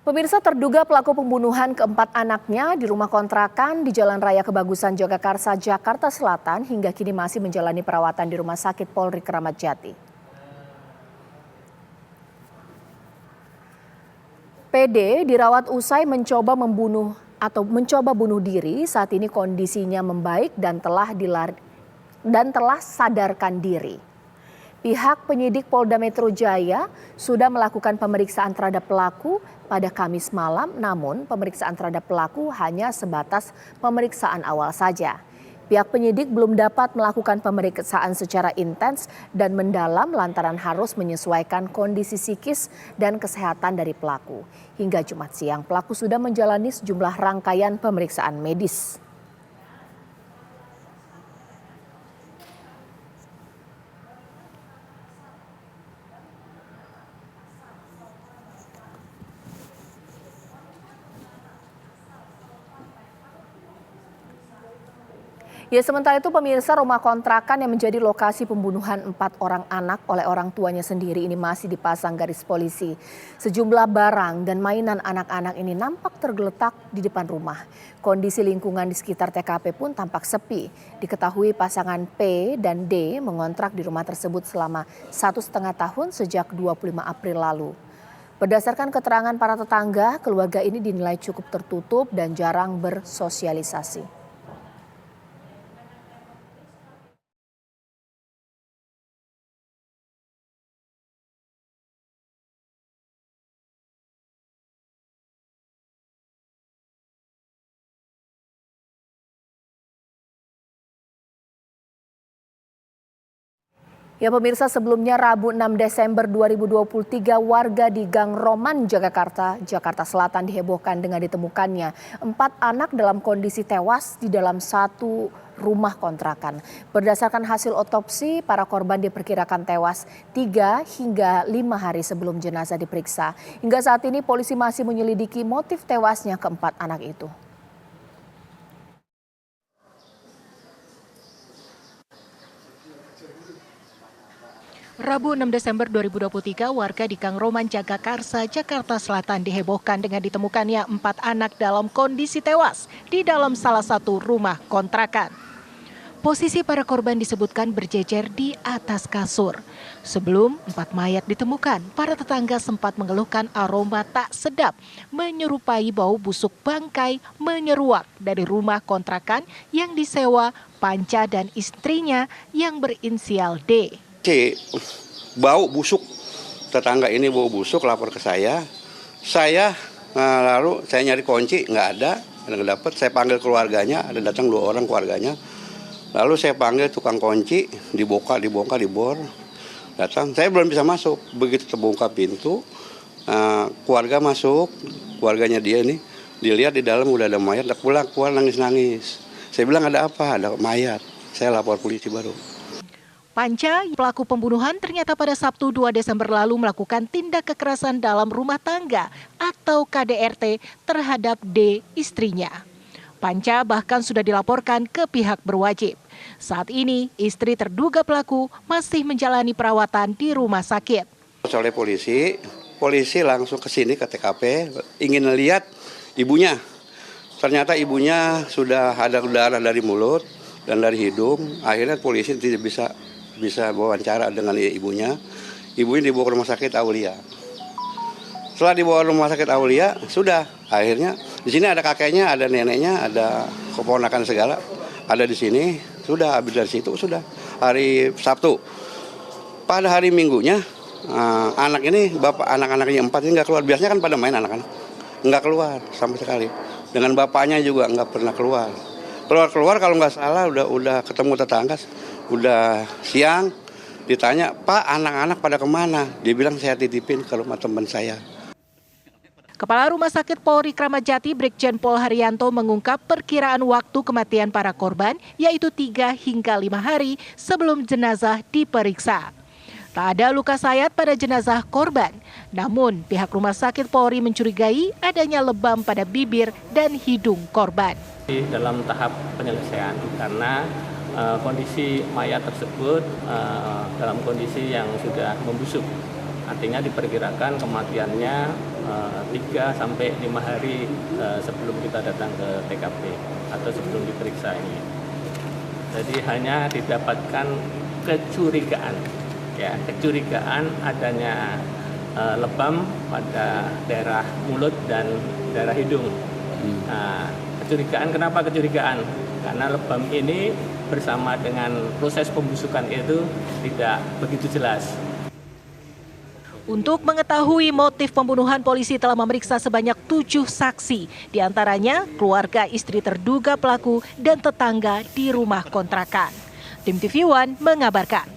Pemirsa, terduga pelaku pembunuhan keempat anaknya di rumah kontrakan di Jalan Raya Kebagusan Jagakarsa, Jakarta Selatan hingga kini masih menjalani perawatan di Rumah Sakit Polri Kramat Jati. PD dirawat usai mencoba bunuh diri. Saat ini kondisinya membaik dan telah sadarkan diri. Pihak penyidik Polda Metro Jaya sudah melakukan pemeriksaan terhadap pelaku pada Kamis malam, namun pemeriksaan terhadap pelaku hanya sebatas pemeriksaan awal saja. Pihak penyidik belum dapat melakukan pemeriksaan secara intens dan mendalam lantaran harus menyesuaikan kondisi psikis dan kesehatan dari pelaku. Hingga Jumat siang, pelaku sudah menjalani sejumlah rangkaian pemeriksaan medis. Ya, sementara itu pemirsa, rumah kontrakan yang menjadi lokasi pembunuhan 4 orang anak oleh orang tuanya sendiri ini masih dipasang garis polisi. Sejumlah barang dan mainan anak-anak ini nampak tergeletak di depan rumah. Kondisi lingkungan di sekitar TKP pun tampak sepi. Diketahui pasangan P dan D mengontrak di rumah tersebut selama 1,5 tahun sejak 25 April lalu. Berdasarkan keterangan para tetangga, keluarga ini dinilai cukup tertutup dan jarang bersosialisasi. Ya pemirsa, sebelumnya Rabu 6 Desember 2023 warga di Gang Roman, Jakarta Selatan dihebohkan dengan ditemukannya 4 anak dalam kondisi tewas di dalam satu rumah kontrakan. Berdasarkan hasil otopsi, para korban diperkirakan tewas 3 hingga 5 hari sebelum jenazah diperiksa. Hingga saat ini polisi masih menyelidiki motif tewasnya keempat anak itu. Rabu 6 Desember 2023, warga di Gang Roman Jagakarsa, Jakarta Selatan dihebohkan dengan ditemukannya 4 anak dalam kondisi tewas di dalam salah satu rumah kontrakan. Posisi para korban disebutkan berjejer di atas kasur. Sebelum 4 mayat ditemukan, para tetangga sempat mengeluhkan aroma tak sedap menyerupai bau busuk bangkai menyeruak dari rumah kontrakan yang disewa Panca dan istrinya yang berinisial D. Bau busuk, tetangga ini bau busuk lapor ke saya lalu saya nyari kunci nggak dapet, saya panggil keluarganya, ada datang 2 orang keluarganya, lalu saya panggil tukang kunci, dibongkar dibor, datang, saya belum bisa masuk, begitu terbongkar pintu, keluarga masuk, keluarganya dia ini, dilihat di dalam udah ada mayat, keluar nangis, saya bilang ada apa, ada mayat, saya lapor polisi baru. Panca, pelaku pembunuhan, ternyata pada Sabtu 2 Desember lalu melakukan tindak kekerasan dalam rumah tangga atau KDRT terhadap D, istrinya. Panca bahkan sudah dilaporkan ke pihak berwajib. Saat ini, istri terduga pelaku masih menjalani perawatan di rumah sakit. Oleh polisi langsung ke sini ke TKP, ingin lihat ibunya. Ternyata ibunya sudah ada darah dari mulut dan dari hidung. Akhirnya polisi tidak bisa wawancara dengan ibunya. Ibunya dibawa ke rumah sakit Aulia. Setelah dibawa ke rumah sakit Aulia, sudah akhirnya di sini ada kakeknya, ada neneknya, ada keponakan segala, ada di sini. Sudah habis dari situ sudah hari Sabtu. Pada hari Minggunya anak ini anak-anaknya 4 ini nggak keluar. Biasanya kan pada main anak-anak, nggak keluar sama sekali. Dengan bapaknya juga nggak pernah keluar. Keluar kalau nggak salah udah ketemu tetangga. Udah siang, ditanya, Pak anak-anak pada kemana? Dia bilang saya titipin ke rumah teman saya. Kepala Rumah Sakit Polri Kramat Jati, Brigjen Pol Haryanto mengungkap perkiraan waktu kematian para korban, yaitu 3 hingga 5 hari sebelum jenazah diperiksa. Tak ada luka sayat pada jenazah korban, namun pihak Rumah Sakit Polri mencurigai adanya lebam pada bibir dan hidung korban. Dalam tahap penyelesaian karena kondisi mayat tersebut dalam kondisi yang sudah membusuk, artinya diperkirakan kematiannya 3 sampai 5 hari sebelum kita datang ke TKP atau sebelum diperiksa ini. Jadi hanya didapatkan kecurigaan, ya, kecurigaan adanya lebam pada daerah mulut dan daerah hidung. Nah, kecurigaan, kenapa kecurigaan? Karena lebam ini bersama dengan proses pembusukan itu tidak begitu jelas. Untuk mengetahui motif pembunuhan, polisi telah memeriksa sebanyak 7 saksi, diantaranya keluarga istri terduga pelaku dan tetangga di rumah kontrakan. Tim TV One mengabarkan.